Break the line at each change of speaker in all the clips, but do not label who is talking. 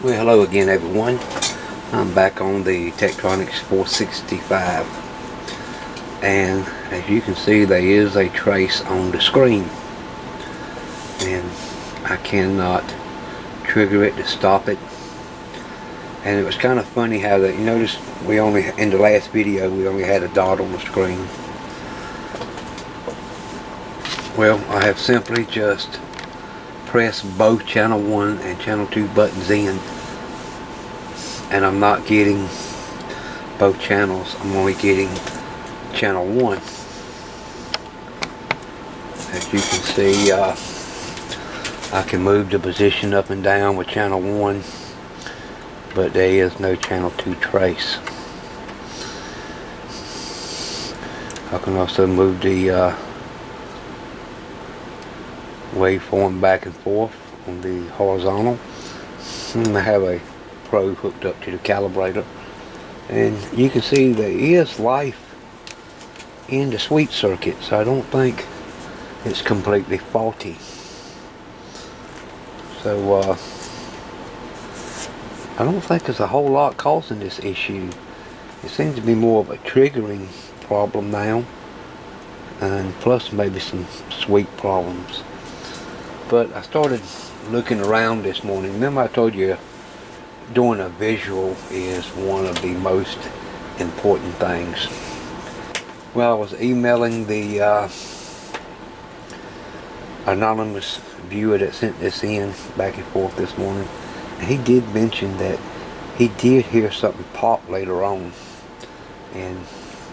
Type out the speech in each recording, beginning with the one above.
Well, hello again everyone. I'm back on the Tektronix 465, and as you can see there is a trace on the screen, and I cannot trigger it to stop it. And it was kind of funny how that, you notice we only, in the last video, we only had a dot on the screen. Well, I have simply just pressed both channel 1 and channel 2 buttons in, and I'm not getting both channels. I'm only getting channel 1. As you can see, I can move the position up and down with channel 1, but there is no channel 2 trace. I can also move the waveform back and forth on the horizontal. I have a probe hooked up to the calibrator, and you can see there is life in the sweep circuit, so I don't think it's completely faulty. So I don't think there's a whole lot causing this issue. It seems to be more of a triggering problem now, and plus maybe some sweep problems. But I started looking around this morning. Remember I told you doing a visual is one of the most important things. Well, I was emailing the anonymous viewer that sent this in back and forth this morning, and he did mention that he did hear something pop later on, and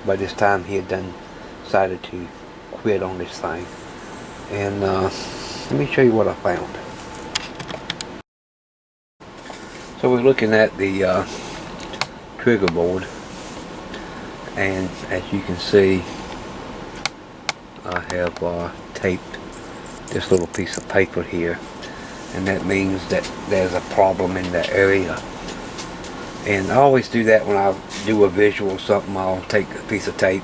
by this time he had decided to quit on this thing. And let me show you what I found. So we're looking at the trigger board, and as you can see, I have taped this little piece of paper here, and that means that there's a problem in that area. And I always do that when I do a visual or something. I'll take a piece of tape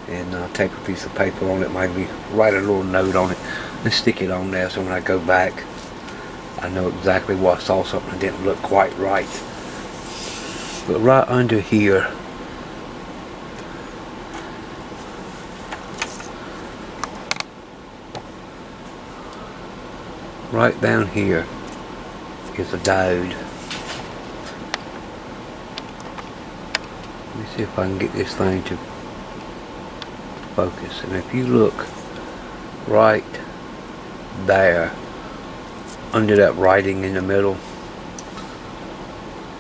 and tape a piece of paper on it, maybe write a little note on it and stick it on there, so when I go back I know exactly what I saw, something that didn't look quite right. But right under here, right down here is a diode. Let me see if I can get this thing to focus. And if you look right there under that writing in the middle,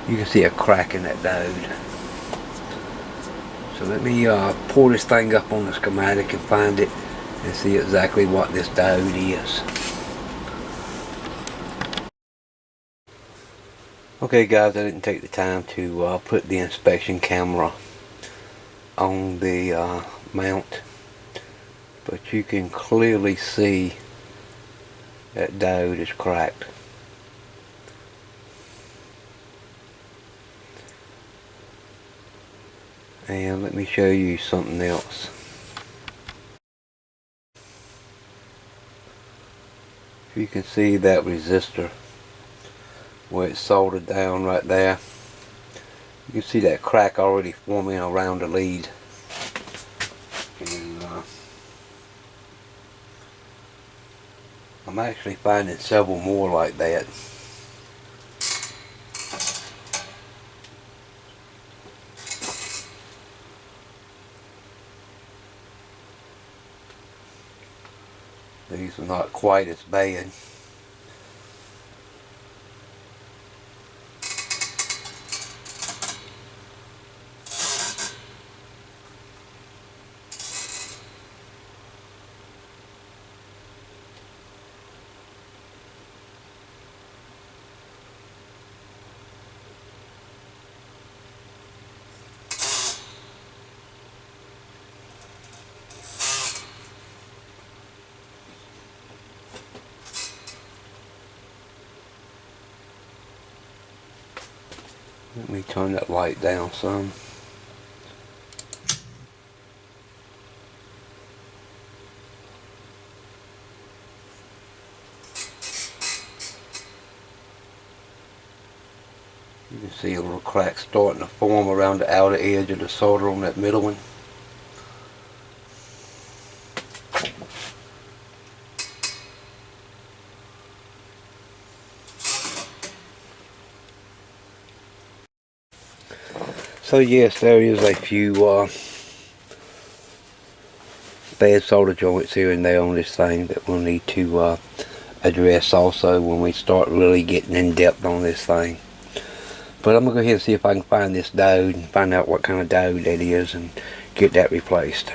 you can see a crack in that diode. So let me pull this thing up on the schematic and find it and see exactly what this diode is. Okay guys, I didn't take the time to put the inspection camera on the mount, but you can clearly see that diode is cracked. And let me show you something else. You can see that resistor where it's soldered down right there. You can see that crack already forming around the lead. And I'm actually finding several more like that. These are not quite as bad. Let me turn that light down some. You can see a little crack starting to form around the outer edge of the solder on that middle one. So yes, there is a few bad solder joints here and there on this thing that we'll need to address also when we start really getting in depth on this thing. But I'm going to go ahead and see if I can find this diode and find out what kind of diode that is and get that replaced.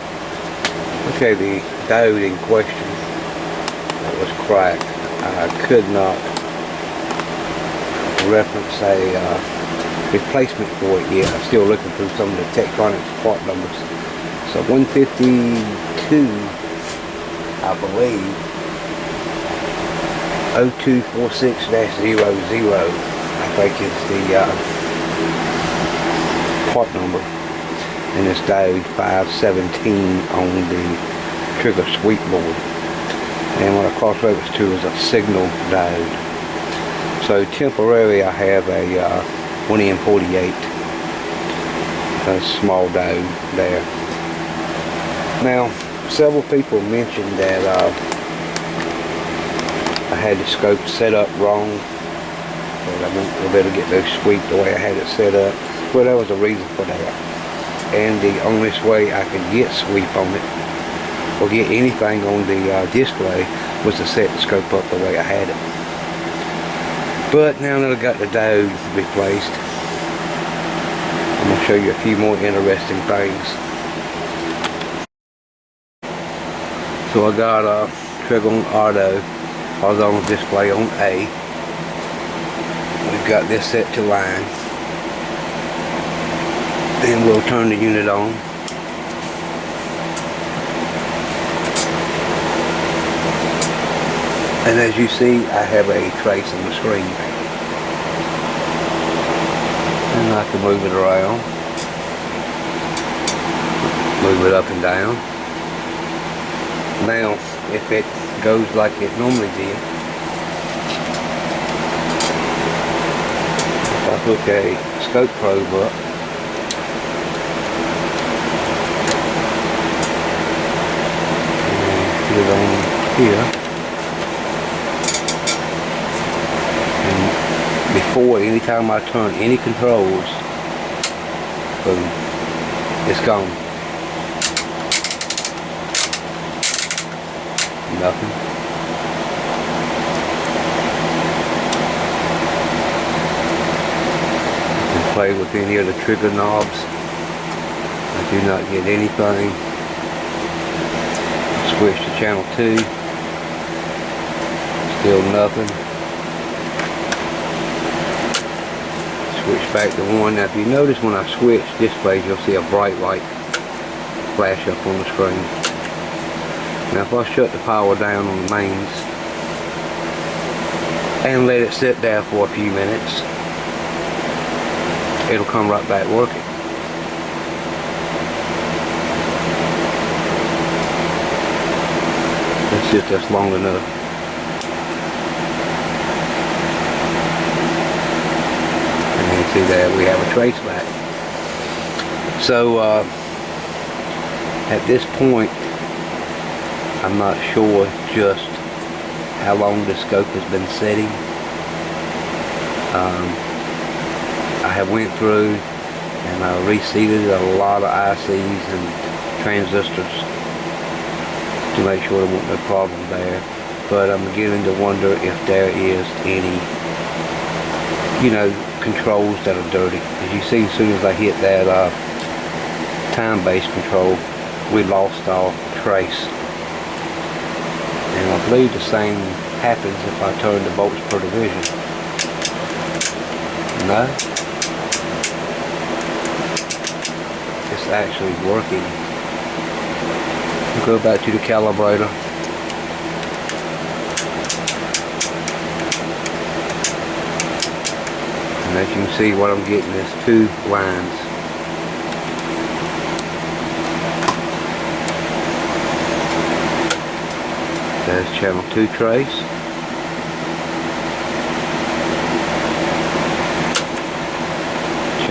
Okay, the diode in question that was cracked, I could not reference a replacement for it yet. I'm still looking through some of the Tektronix part numbers. So 152, I believe, 0246-00, I think is the part number. And it's diode 517 on the trigger sweep board. And what I cross reference to is a signal diode. So temporarily I have a 1N48, a small diode there. Now, several people mentioned that I had the scope set up wrong, that I won't be able to get those sweep the way I had it set up. Well, there was a reason for that. And the only way I could get sweep on it, or get anything on the display, was to set the scope up the way I had it. But now that I got the diode replaced, I'm going to show you a few more interesting things. So I got a trigger on auto, horizontal display on A. We've got this set to line. Then we'll turn the unit on. And as you see, I have a trace on the screen. And I can move it around. Move it up and down. Now, if it goes like it normally did, if I hook a scope probe up, and put it on here, before, anytime I turn any controls, boom, it's gone. Nothing. You can play with any of the trigger knobs. I do not get anything. Switch to channel 2. Still nothing. Switch back to 1. Now if you notice when I switch displays, you'll see a bright light flash up on the screen. Now if I shut the power down on the mains and let it sit there for a few minutes, it'll come right back working. Let's sit that's long enough. And you see there we have a trace back. So at this point, I'm not sure just how long the scope has been setting. I have went through and I reseated a lot of ICs and transistors to make sure there wasn't no problem there. But I'm beginning to wonder if there is any, controls that are dirty. As you see, as soon as I hit that time-based control, we lost our trace. And I believe the same happens if I turn the volts per division. No. It's actually working. Go back to the calibrator. And as you can see, what I'm getting is 2 lines. There's channel 2 trace.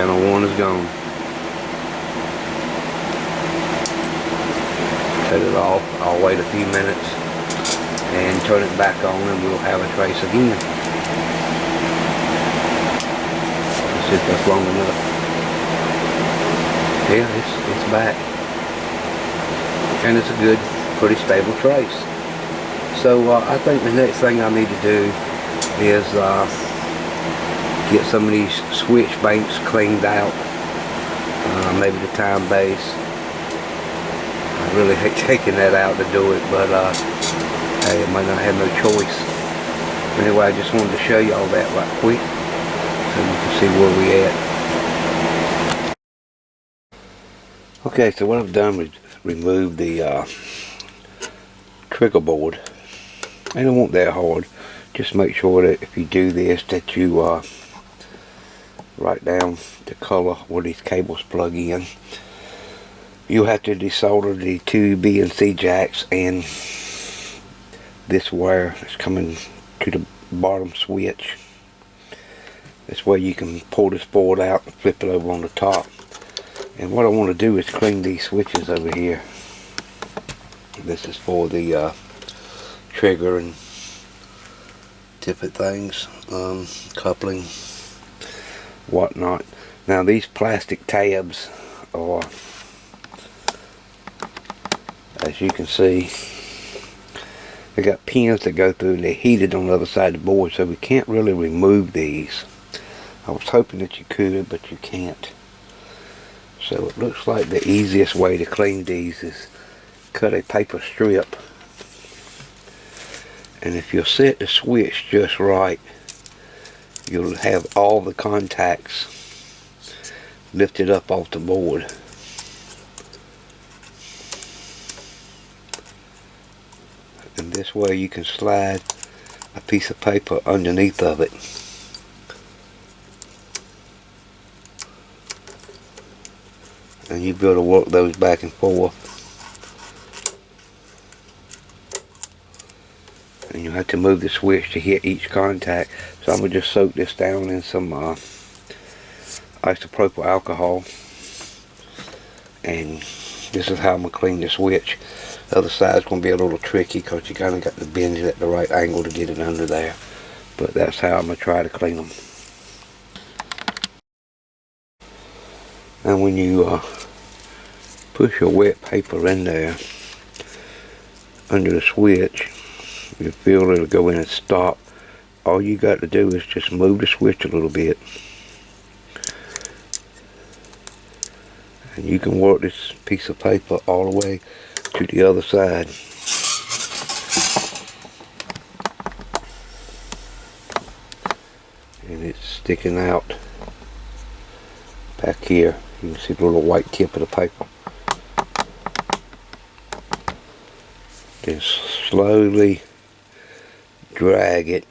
Channel 1 is gone. Cut it off. I'll wait a few minutes and turn it back on, and we'll have a trace again. Let's see if that's long enough. Yeah, it's back. And it's a good, pretty stable trace. So I think the next thing I need to do is get some of these switch banks cleaned out. Maybe the time base. I really hate taking that out to do it, but hey, I might not have no choice. Anyway, I just wanted to show you all that right quick so you can see where we at. Okay, so what I've done is remove the trigger board. And it won't that hard. Just make sure that if you do this that you write down the color where these cables plug in. You'll have to desolder the two B and C jacks and this wire that's coming to the bottom switch. This way you can pull this board out and flip it over on the top. And what I want to do is clean these switches over here. This is for the trigger and different things, coupling, whatnot. Now these plastic tabs are, as you can see, they got pins that go through and they're heated on the other side of the board, so we can't really remove these. I was hoping that you could, but you can't. So it looks like the easiest way to clean these is cut a paper strip, and if you'll set the switch just right, you'll have all the contacts lifted up off the board. And this way you can slide a piece of paper underneath of it. And you'll be able to work those back and forth. And you'll have to move the switch to hit each contact. So I'm going to just soak this down in some isopropyl alcohol. And this is how I'm going to clean the switch. The other side's going to be a little tricky because you kind of got to bend it at the right angle to get it under there. But that's how I'm going to try to clean them. And when you push your wet paper in there under the switch, you feel it'll go in and stop. All you got to do is just move the switch a little bit, and you can work this piece of paper all the way to the other side. And it's sticking out back here. You can see the little white tip of the paper. Then slowly drag it,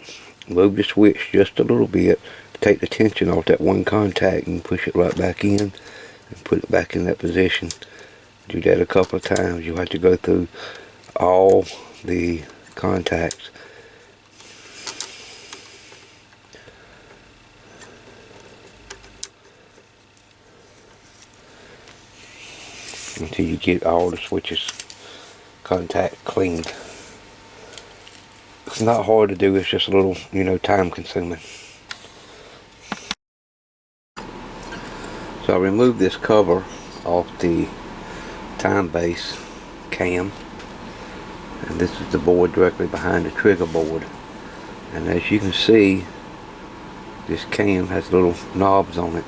move the switch just a little bit to take the tension off that one contact, and push it right back in and put it back in that position. Do that a couple of times. You'll have to go through all the contacts. Until you get all the switches contact cleaned. It's not hard to do, it's just a little, time consuming. So I removed this cover off the time base cam, and this is the board directly behind the trigger board. And as you can see, this cam has little knobs on it,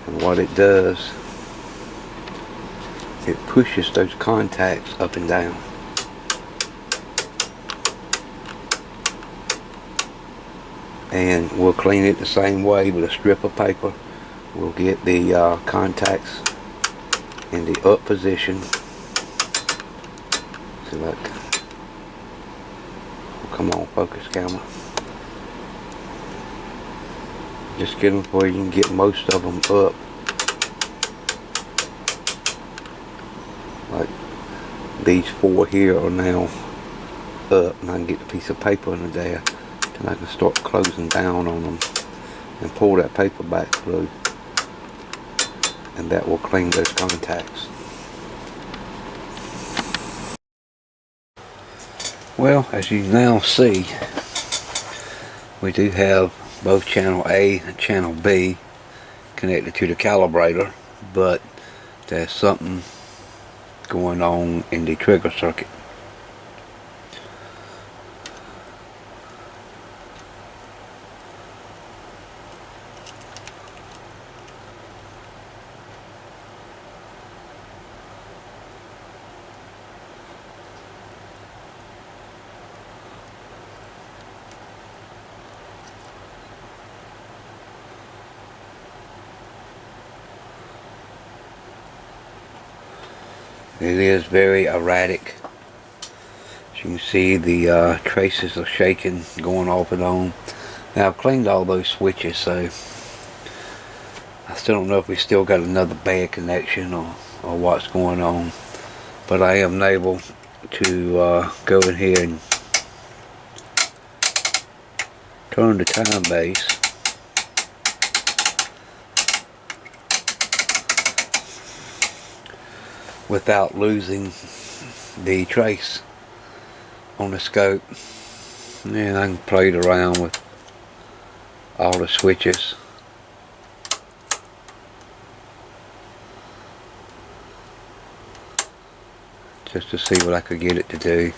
and what it does, it pushes those contacts up and down. And we'll clean it the same way with a strip of paper. We'll get the contacts in the up position. See, look. Oh, come on, focus camera. Just get them where you can get most of them up. Like these four here are now up, and I can get a piece of paper under there, and I can start closing down on them and pull that paper back through. and that will clean those contacts. Well, as you now see, we do have both channel A and channel B connected to the calibrator, but there's something going on in the trigger circuit. It is very erratic. As you can see, the traces are shaking, going off and on. Now I've cleaned all those switches, so I still don't know if we still got another bad connection or what's going on. But I am able to go in here and turn the time base. Without losing the trace on the scope. And I can play it around with all the switches. Just to see what I could get it to do.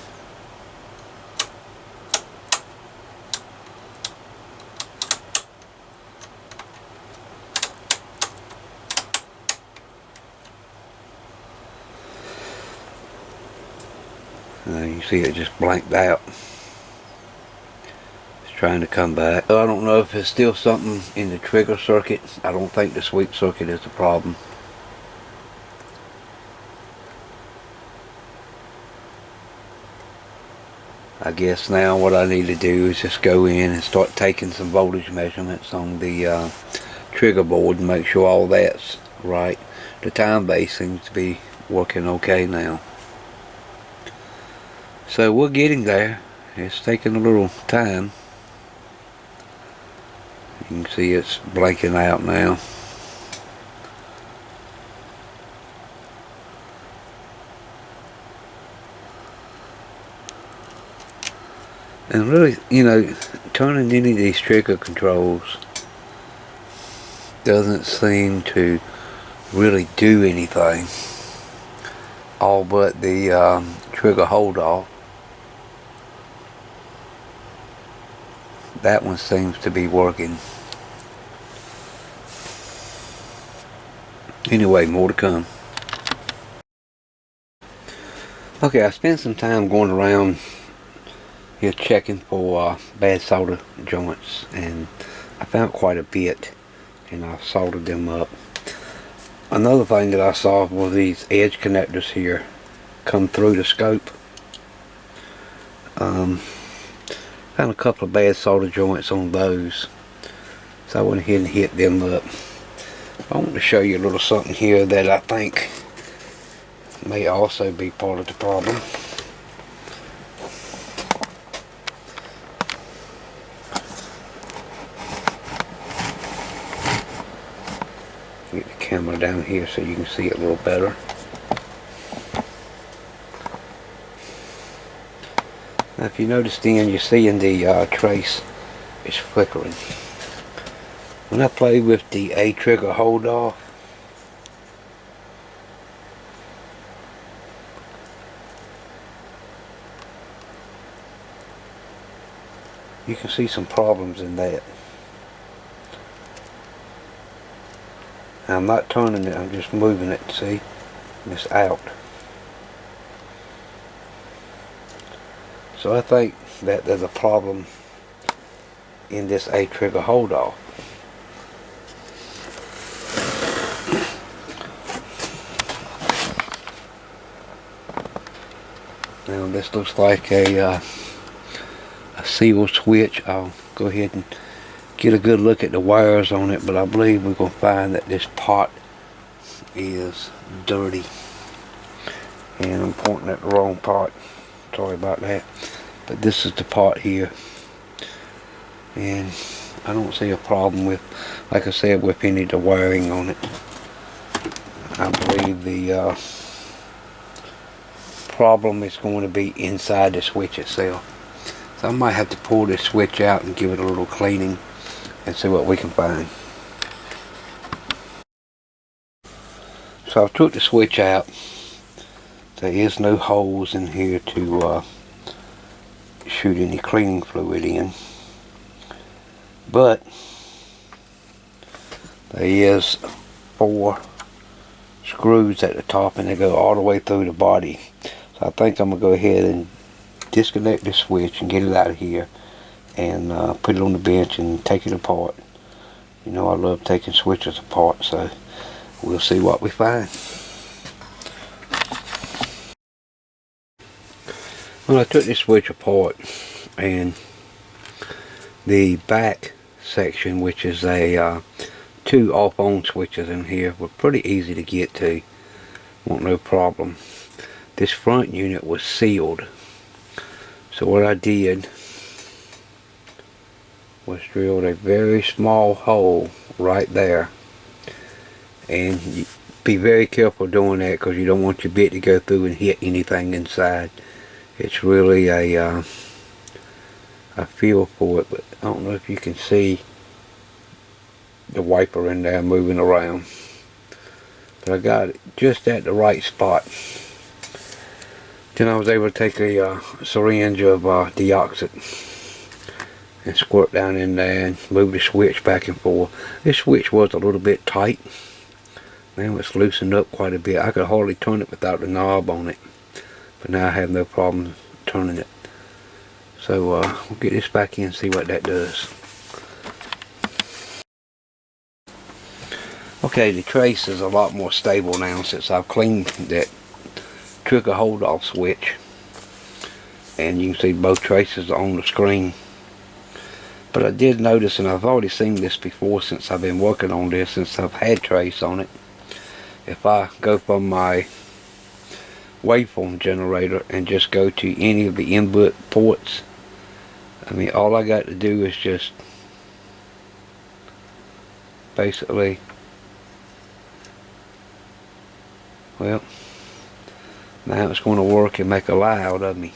You see it just blanked out. It's trying to come back. I don't know if it's still something in the trigger circuit. I don't think the sweep circuit is the problem. I guess now what I need to do is just go in and start taking some voltage measurements on the trigger board and make sure all that's right. The time base seems to be working okay now. So we're getting there. It's taking a little time. You can see it's blanking out now. And really, you know, turning any of these trigger controls doesn't seem to really do anything. All but the trigger hold off. That one seems to be working. Anyway, more to come. Okay, I spent some time going around here checking for bad solder joints, and I found quite a bit, and I soldered them up. Another thing that I saw were these edge connectors here come through the scope. Found a couple of bad solder joints on those, so I went ahead and hit them up. I want to show you a little something here that I think may also be part of the problem. Get the camera down here so you can see it a little better. Now if you notice then, you're seeing the trace is flickering. When I play with the A trigger hold off, you can see some problems in that. I'm not turning it, I'm just moving it, see? And it's out. So I think that there's a problem in this A trigger hold off. Now this looks like a seal switch. I'll go ahead and get a good look at the wires on it, but I believe we're going to find that this pot is dirty. And I'm pointing at the wrong part. Sorry about that. But this is the pot here. And I don't see a problem with, like I said, with any of the wiring on it. I believe the problem is going to be inside the switch itself. So I might have to pull this switch out and give it a little cleaning and see what we can find. So I took the switch out. There is no holes in here to shoot any cleaning fluid in, but there is 4 screws at the top and they go all the way through the body. So I think I'm gonna go ahead and disconnect the switch and get it out of here and put it on the bench and take it apart. You know I love taking switches apart, so we'll see what we find. Well, I took this switch apart, and the back section, which is a 2 off-on switches in here, were pretty easy to get to. Won't no problem. This front unit was sealed. So what I did was drilled a very small hole right there. And you be very careful doing that, because you don't want your bit to go through and hit anything inside. It's really a feel for it, but I don't know if you can see the wiper in there moving around. But I got it just at the right spot. Then I was able to take a syringe of deoxit and squirt down in there and move the switch back and forth. This switch was a little bit tight. Now it's loosened up quite a bit. I could hardly turn it without the knob on it, but now I have no problem turning it. So we'll get this back in and see what that does. Okay, the trace is a lot more stable now since I've cleaned that trigger hold off switch, and you can see both traces on the screen. But I did notice, and I've already seen this before since I've been working on this, since I've had trace on it. If I go from my waveform generator and just go to any of the input ports, I mean, all I got to do is just basically, well, now it's going to work and make a lie out of me.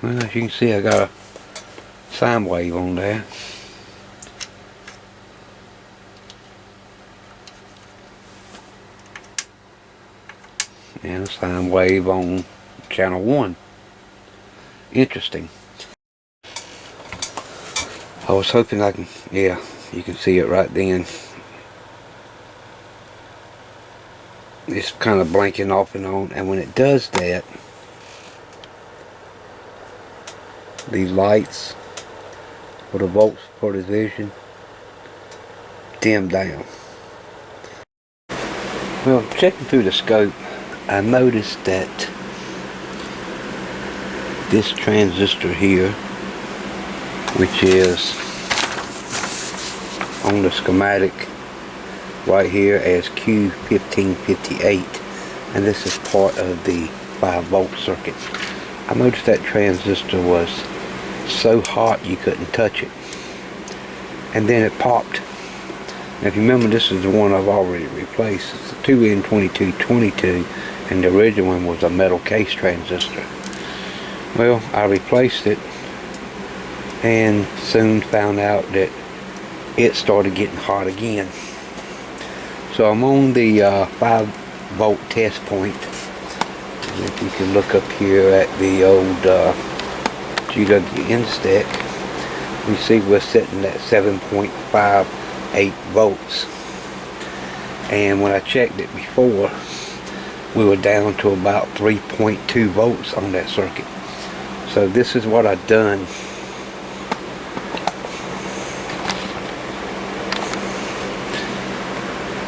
Well, as you can see, I got a sine wave on there. And a sine wave on channel 1. Interesting. I was hoping I can, yeah, you can see it right then. It's kind of blinking off and on, and when it does that, these lights for the volts for the vision dim down. Well, checking through the scope, I noticed that this transistor here, which is on the schematic right here as Q1558, and this is part of the 5-volt circuit. I noticed that transistor was so hot you couldn't touch it, and then it popped. Now if you remember, this is the one I've already replaced. It's a 2N2222, and the original one was a metal case transistor. Well, I replaced it and soon found out that it started getting hot again. So I'm on the 5-volt test point. And if you can look up here at the old GWN stick, you see we're sitting at 7.58 volts. And when I checked it before, we were down to about 3.2 volts on that circuit. So this is what I've done.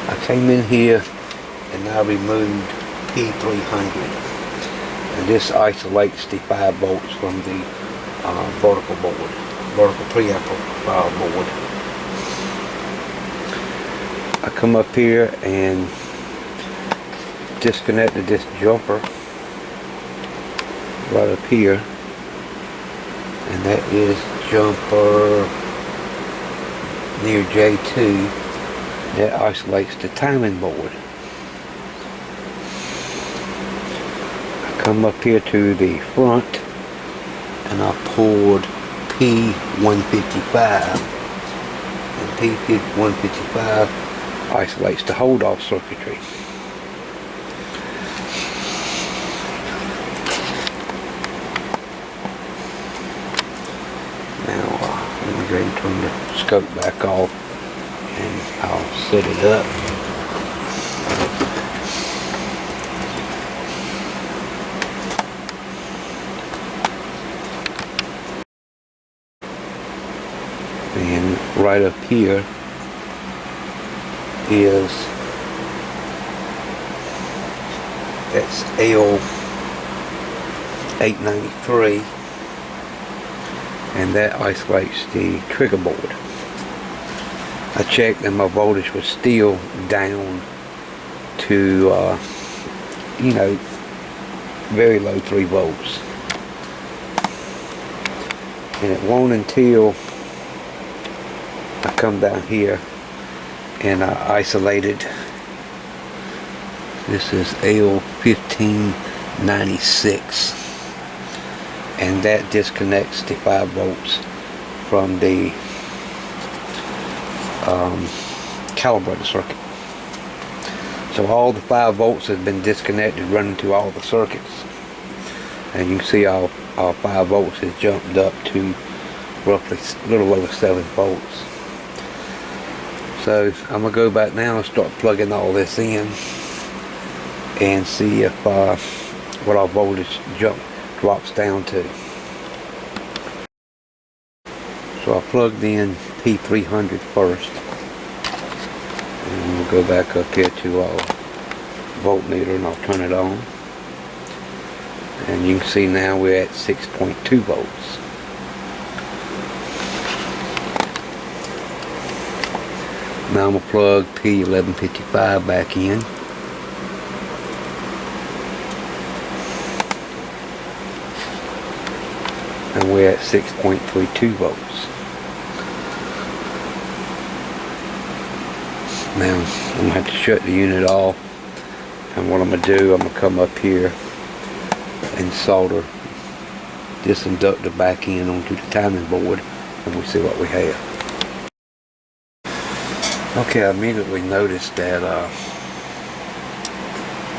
I came in here and I removed P300, and this isolates the 5 volts from the vertical board, vertical preamplifier board. I come up here and disconnected this jumper right up here, and that is jumper near J2. That isolates the timing board. I come up here to the front and I pulled P155, and P155 isolates the hold-off circuitry. Now let me go ahead and turn the scope back off and I'll set it up. And right up here is, that's L893, and that isolates the trigger board. I checked and my voltage was still down to you know, very low 3 volts, and it won't until I come down here and I isolated, this is L1596, and that disconnects the 5 volts from the calibrator circuit. So all the 5 volts has been disconnected, running to all the circuits, and you can see our 5 volts has jumped up to roughly a little over 7 volts. So I'm gonna go back now and start plugging all this in and see if what our voltage drops down to. So I plugged in P300 first, and we'll go back up here to our voltmeter and I'll turn it on, and you can see now we're at 6.2 volts. Now I'm going to plug P1155 back in. And we're at 6.32 volts. Now I'm going to have to shut the unit off, and what I'm going to do, I'm going to come up here and solder this inductor back in onto the timing board, and we'll see what we have. Okay, I immediately noticed that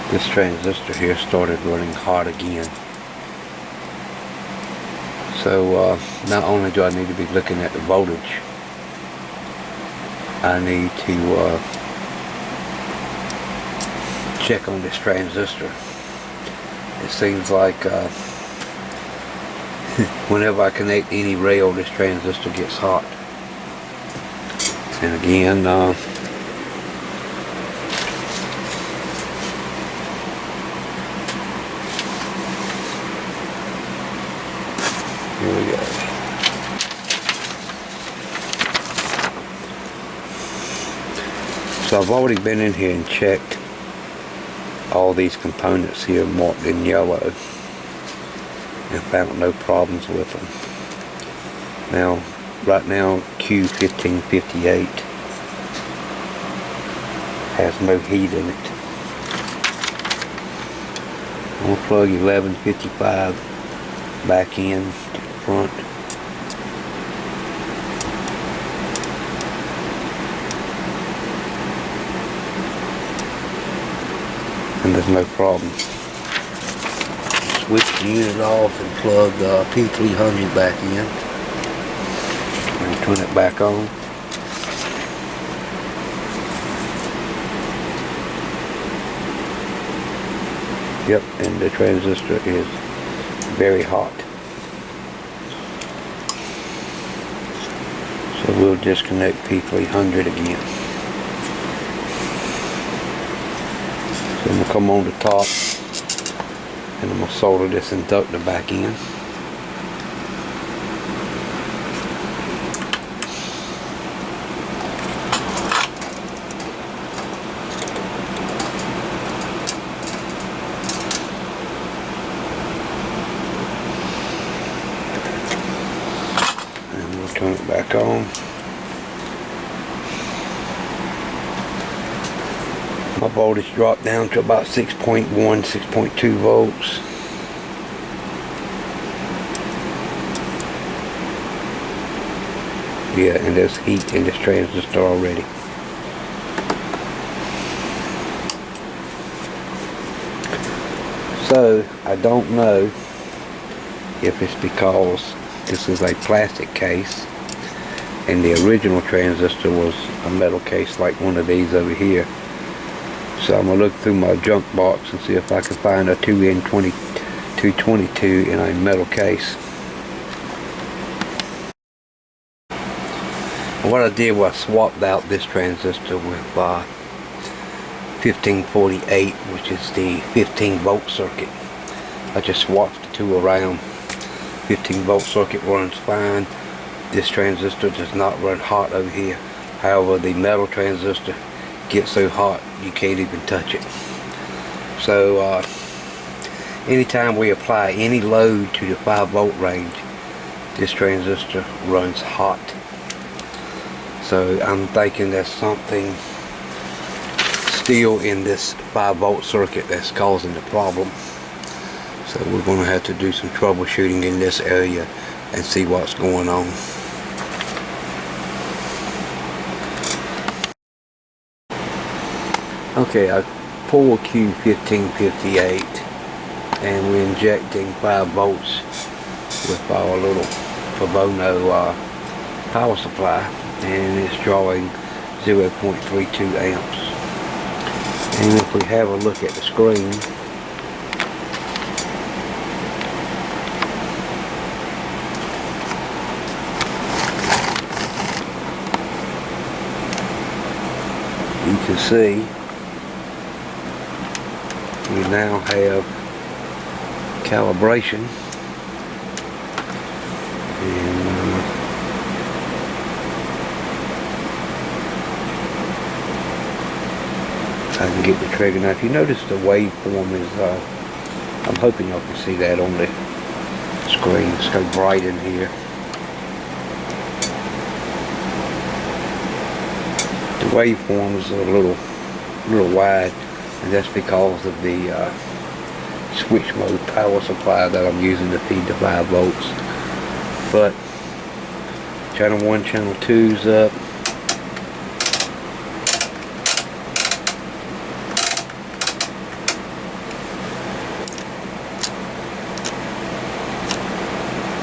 this transistor here started running hot again. So not only do I need to be looking at the voltage, I need to check on this transistor. It seems like whenever I connect any rail, this transistor gets hot. And again, here we go. So I've already been in here and checked all these components here marked in yellow and found no problems with them. Now, right now, Q1558 has no heat in it. I'm going to plug 1155 back in to the front. And there's no problem. Switch the unit off and plug P300 back in. And turn it back on. Yep, and the transistor is very hot. So we'll disconnect P300 again. So I'm going to come on the top and I'm going to solder this inductor back in. Back on. My voltage dropped down to about 6.1, 6.2 volts. Yeah, and there's heat in this transistor already. So, I don't know if it's because this is a plastic case and the original transistor was a metal case like one of these over here. So I'm going to look through my junk box and see if I can find a 2N222 in a metal case. What I did was swapped out this transistor with 1548, which is the 15 volt circuit. I just swapped the two around. 15 volt circuit runs fine. This transistor does not run hot over here. However, the metal transistor gets so hot you can't even touch it. So anytime we apply any load to the 5 volt range, this transistor runs hot. So I'm thinking there's something still in this 5 volt circuit that's causing the problem. So we're going to have to do some troubleshooting in this area and see what's going on. Okay, I pulled Q1558 and we're injecting 5 volts with our little pro bono power supply, and it's drawing 0.32 amps. And if we have a look at the screen, you can see we now have calibration, and I can get the trigger. Now if you notice the waveform is, I'm hoping y'all can see that on the screen. It's so bright in here. The waveform is a little wide, and that's because of the switch mode power supply that I'm using to feed the 5 volts. But channel 1, channel 2's up.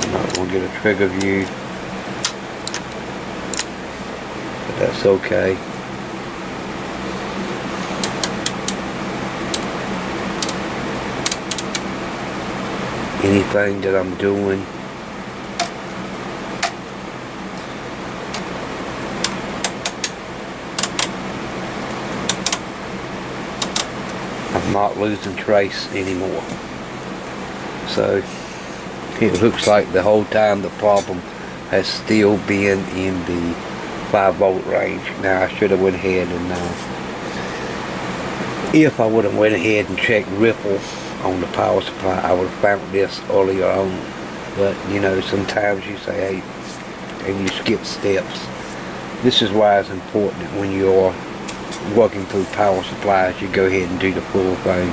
I'm not going to get a trigger view, but that's okay. Anything that I'm doing, I'm not losing trace anymore. So it looks like the whole time the problem has still been in the 5 volt range. Now I should have went ahead and if I would have went ahead and checked ripple on the power supply, I would have found this earlier on. But you know, sometimes you say, hey, and you skip steps. This is why it's important when you're working through power supplies, you go ahead and do the full thing.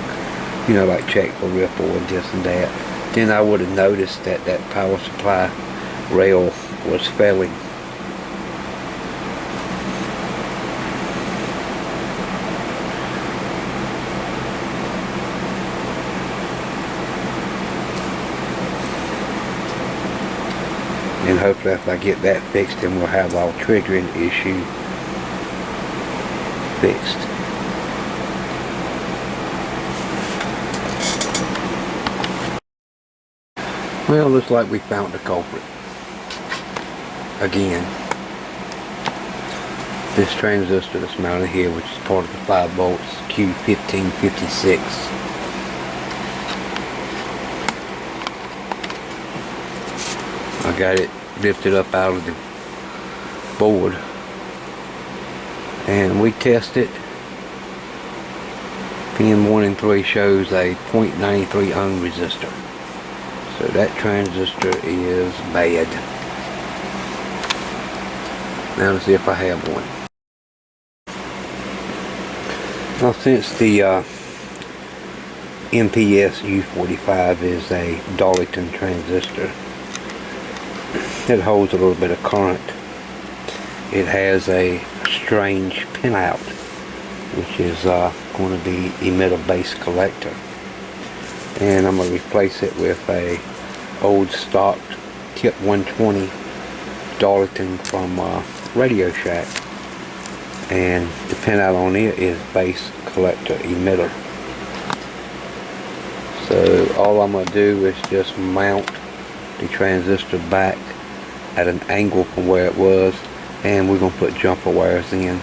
You know, like check for ripple and this and that. Then I would have noticed that that power supply rail was failing. And hopefully if I get that fixed, then we'll have our triggering issue fixed. Well, looks like we found the culprit. Again, this transistor that's mounted here, which is part of the 5 volts, Q1556. I got it lifted up out of the board, and we tested. Pin 1 and 3 shows a 0.93 ohm resistor. So that transistor is bad. Now to see if I have one. Now since the MPS U45 is a Darlington transistor, it holds a little bit of current. It has a strange pinout, which is going to be emitter base collector, and I'm going to replace it with a old stock tip 120 Darlington from Radio Shack, and the pinout on it is base collector emitter. So all I'm going to do is just mount the transistor back at an angle from where it was, and we're going to put jumper wires in,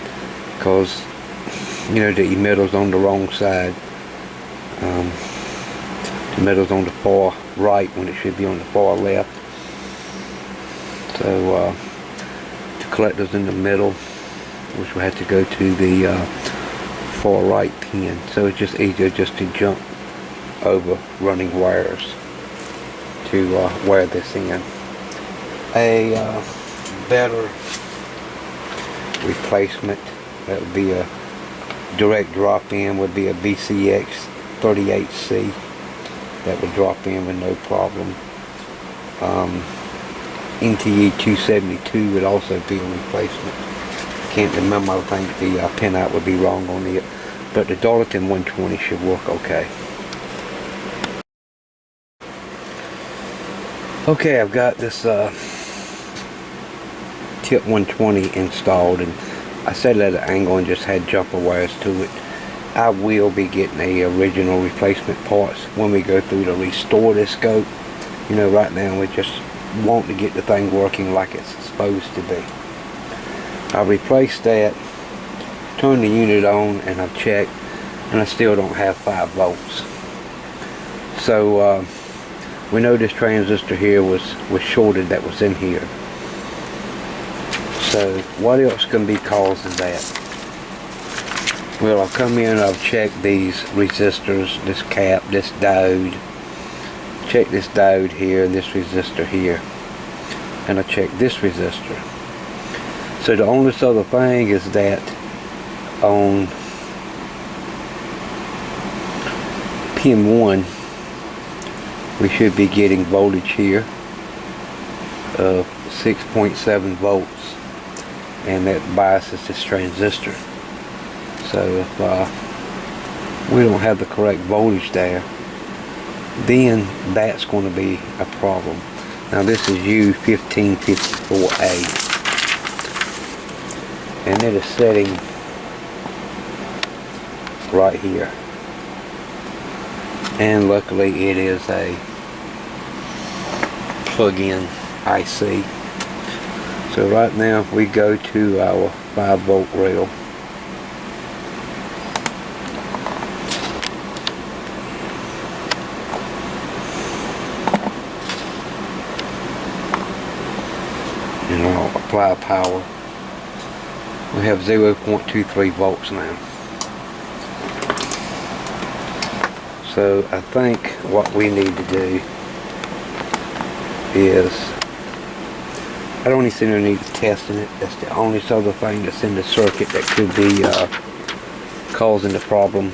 because you know the emitter's on the wrong side. The emitter's on the far right when it should be on the far left. So the collector's in the middle, which will have to go to the far right pin. So it's just easier just to jump over running wires to wire this in. A better replacement that would be a direct drop-in would be a BCX 38C. That would drop in with no problem. NTE 272 would also be a replacement. Can't remember, I think the pinout would be wrong on it, but the Darlington 120 should work okay. Okay, I've got this tip 120 installed, and I set it at an angle and just had jumper wires to it. I will be getting the original replacement parts when we go through to restore this scope. You know, right now we just want to get the thing working like it's supposed to be. I replaced that, turned the unit on, and I've checked, and I still don't have 5 volts. So we know this transistor here was shorted that was in here. So what else can be causing that? Well, I've come in and I've checked these resistors, this cap, this diode. Check this diode here and this resistor here. And I checked this resistor. So the only other thing is that on pin 1 we should be getting voltage here of 6.7 volts, and that biases this transistor. So if we don't have the correct voltage there, then that's going to be a problem. Now this is U1554A, and it is setting right here, and luckily it is a plug-in IC. So right now we go to our 5 volt rail. And I'll apply power. We have 0.23 volts now. So I think what we need to do is, I don't even no need to testing it. That's the only other thing that's in the circuit that could be causing the problem.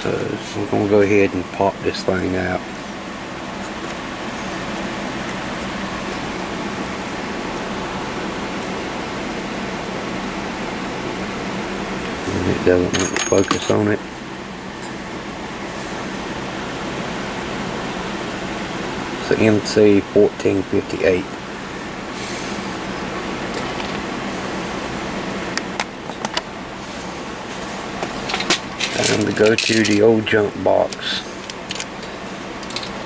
So we're going to go ahead and pop this thing out. And it doesn't want to focus on it. So MC 1458. Time to go to the old junk box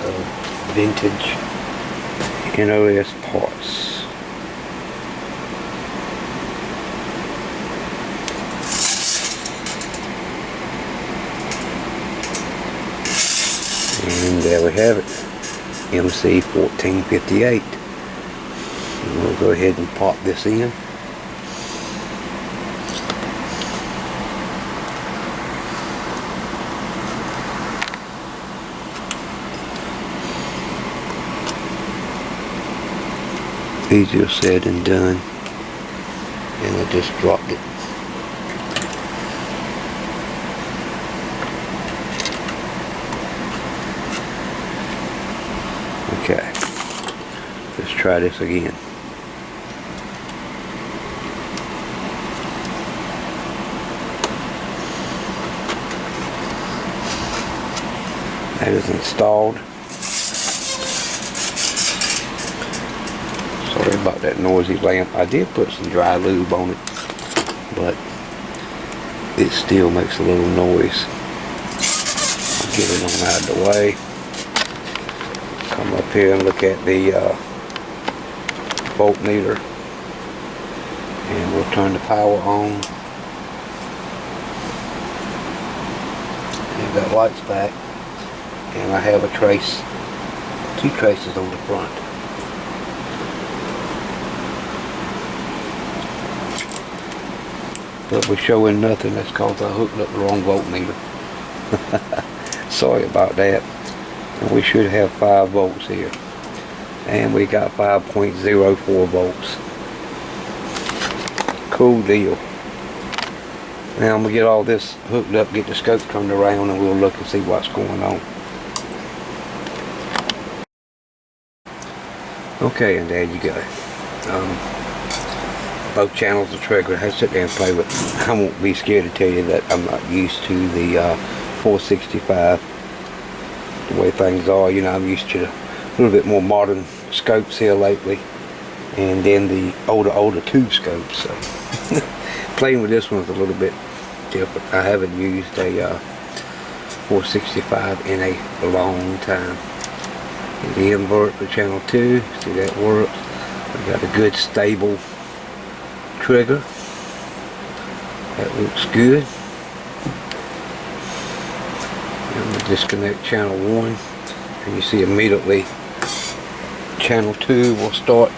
of vintage NOS parts. And there we have it. MC 1458. And we'll go ahead and pop this in. Easier said than done. And I just dropped it. Okay, let's try this again. That is installed. Sorry about that noisy lamp. I did put some dry lube on it, but it still makes a little noise. I'll get it on out of the way. Come up here and look at the voltmeter, and we'll turn the power on. And that light's back, and I have a trace, 2 traces on the front. But we're showing nothing. That's because I hooked up the wrong voltmeter. Sorry about that. And we should have 5 volts here. And we got 5.04 volts. Cool deal. Now I'm going to get all this hooked up, get the scope turned around, and we'll look and see what's going on. Okay, and there you go. Both channels are triggered. I sit there and play with. I won't be scared to tell you that I'm not used to the 465. The way things are, you know, I'm used to a little bit more modern scopes here lately, and then the older tube scopes. So playing with this one's a little bit different. I haven't used a 465 in a long time. And the invert for channel 2, see that works. We got a good stable trigger. That looks good. I'm going to disconnect channel 1, and you see immediately channel 2 will start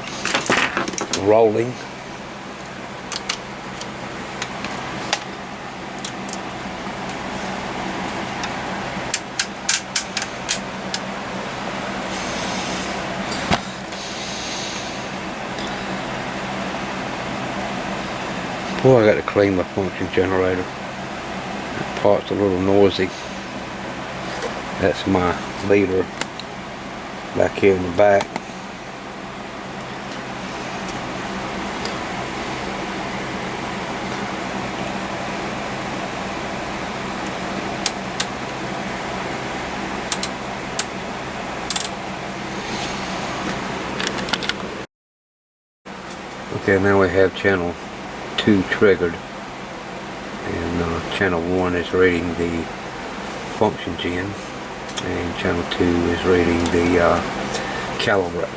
rolling. Boy, I got to clean my function generator. That part's a little noisy. That's my leader back here in the back. Okay, now we have channel 2 triggered, and channel 1 is reading the function gen, and channel 2 is reading the calibrator.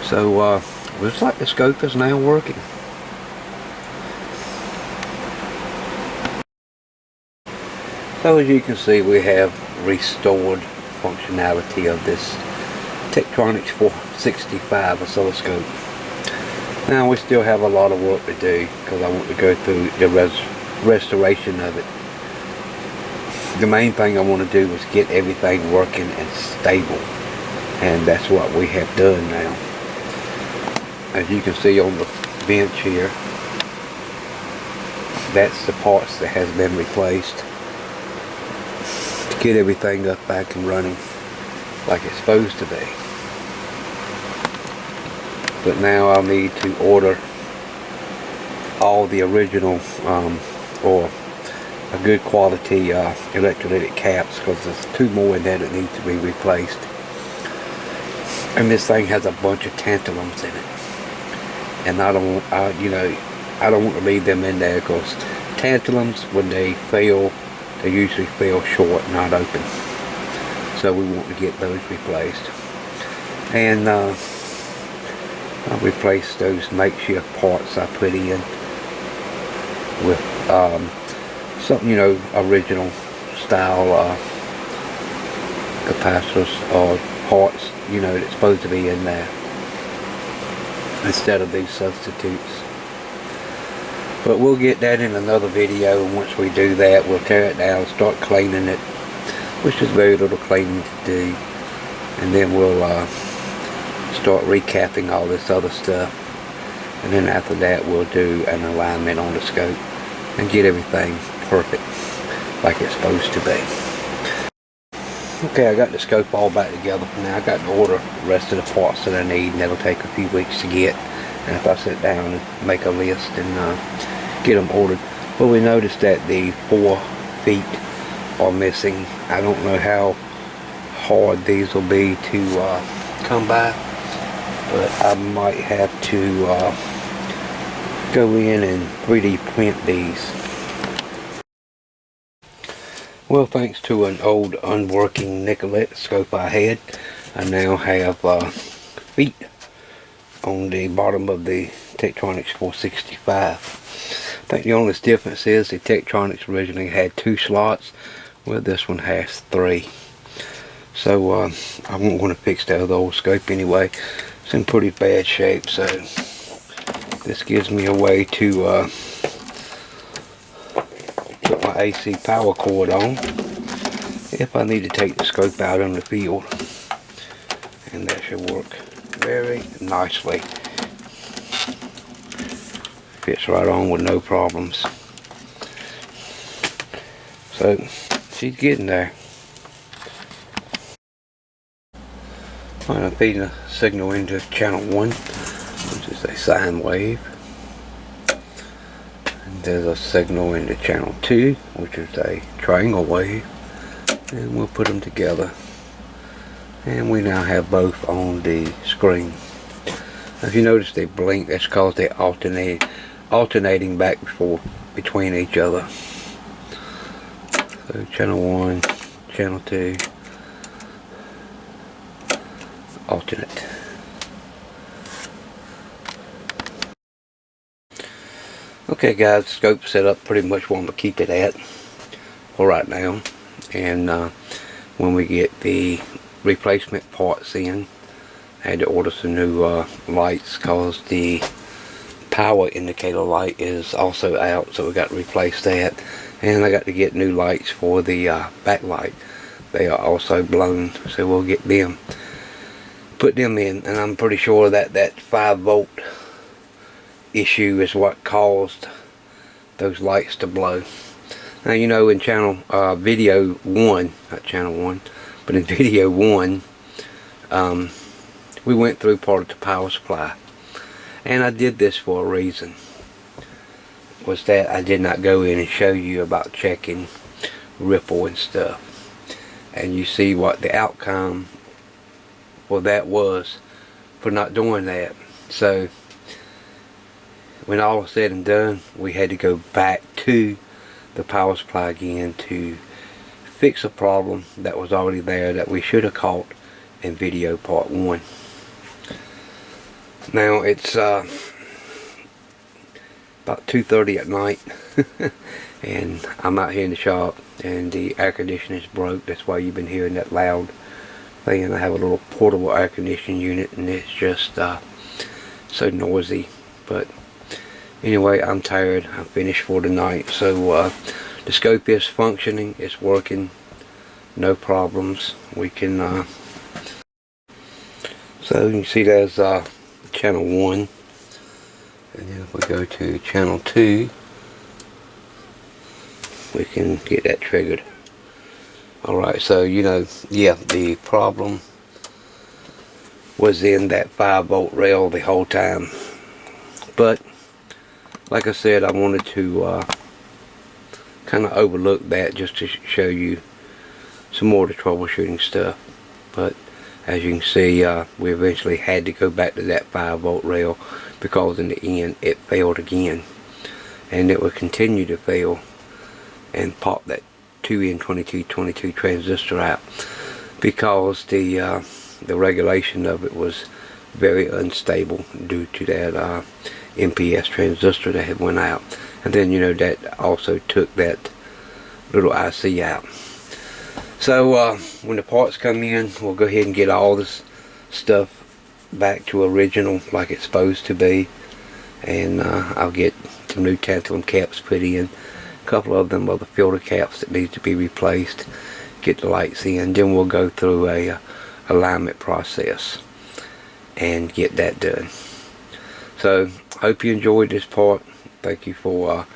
So looks like the scope is now working. So as you can see, we have restored functionality of this Tektronix 465 oscilloscope. Now we still have a lot of work to do, because I want to go through the restoration of it. The main thing I want to do is get everything working and stable, and that's what we have done now. As you can see on the bench here, that's the parts that has been replaced to get everything up back and running like it's supposed to be. But now I'll need to order all the original or a good quality electrolytic caps, because there's 2 more in there that need to be replaced. And this thing has a bunch of tantalums in it, and I don't want to leave them in there, because tantalums, when they fail, they usually fail short, not open. So we want to get those replaced. And I'll replace those makeshift parts I put in with something, you know, original style capacitors or parts, you know, that's supposed to be in there, instead of these substitutes. But we'll get that in another video, and once we do that, we'll tear it down, start cleaning it, which is very little cleaning to do, and then we'll start recapping all this other stuff, and then after that we'll do an alignment on the scope and get everything perfect like it's supposed to be. Okay, I got the scope all back together. Now I got to order the rest of the parts that I need, and that'll take a few weeks to get. And if I sit down and make a list and get them ordered. But we noticed that the 4 feet are missing. I don't know how hard these will be to come by, but I might have to go in and 3D print these. Well, thanks to an old unworking Nicolette scope I had, I now have feet on the bottom of the Tektronix 465. I think the only difference is the Tektronix originally had 2 slots, well this one has 3. So I won't want to fix that other old scope anyway. It's in pretty bad shape, so this gives me a way to put my AC power cord on if I need to take the scope out in the field, and that should work very nicely. Fits right on with no problems. So she's getting there. I'm feeding a signal into channel 1, which is a sine wave. And there's a signal into channel 2, which is a triangle wave. And we'll put them together. And we now have both on the screen. Now, if you notice they blink, that's because they're alternating back between each other. So channel 1, channel 2. Alternate. Okay guys, scope set up pretty much where I'm going to keep it at for right now, and when we get the replacement parts in, I had to order some new lights because the power indicator light is also out, so we got to replace that, and I got to get new lights for the backlight. They are also blown, so we'll get them. Put them in, and I'm pretty sure that that 5-volt issue is what caused those lights to blow. Now, you know, in video 1, not channel 1, but in video 1, we went through part of the power supply, and I did this for a reason. Was that I did not go in and show you about checking ripple and stuff, and you see what the outcome well that was for not doing that. So when all was said and done, we had to go back to the power supply again to fix a problem that was already there that we should have caught in video part 1. Now it's about 2:30 at night and I'm out here in the shop, and the air conditioner is broke. That's why you've been hearing that loud thing. I have a little portable air conditioning unit, and it's just so noisy. But anyway, I'm tired. I'm finished for the night. So the scope is functioning. It's working. No problems. We can so you can see there's channel 1, and then if we go to channel 2, we can get that triggered. Alright, so you know, yeah, the problem was in that 5-volt rail the whole time. But like I said, I wanted to kind of overlook that just to show you some more of the troubleshooting stuff. But as you can see, we eventually had to go back to that 5-volt rail because in the end it failed again, and it would continue to fail and pop that 2N2222 transistor out because the regulation of it was very unstable due to that MPS transistor that had went out. And then, you know, that also took that little IC out. So when the parts come in, we'll go ahead and get all this stuff back to original like it's supposed to be, and I'll get some new tantalum caps put in, a couple of them are the filter caps that need to be replaced, get the lights in, then we'll go through a alignment process. and get that done. So hope you enjoyed this part. Thank you for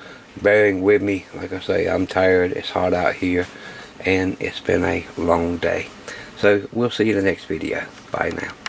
bearing with me. Like I say, I'm tired. It's hot out here and it's been a long day. So we'll see you in the next video. Bye now.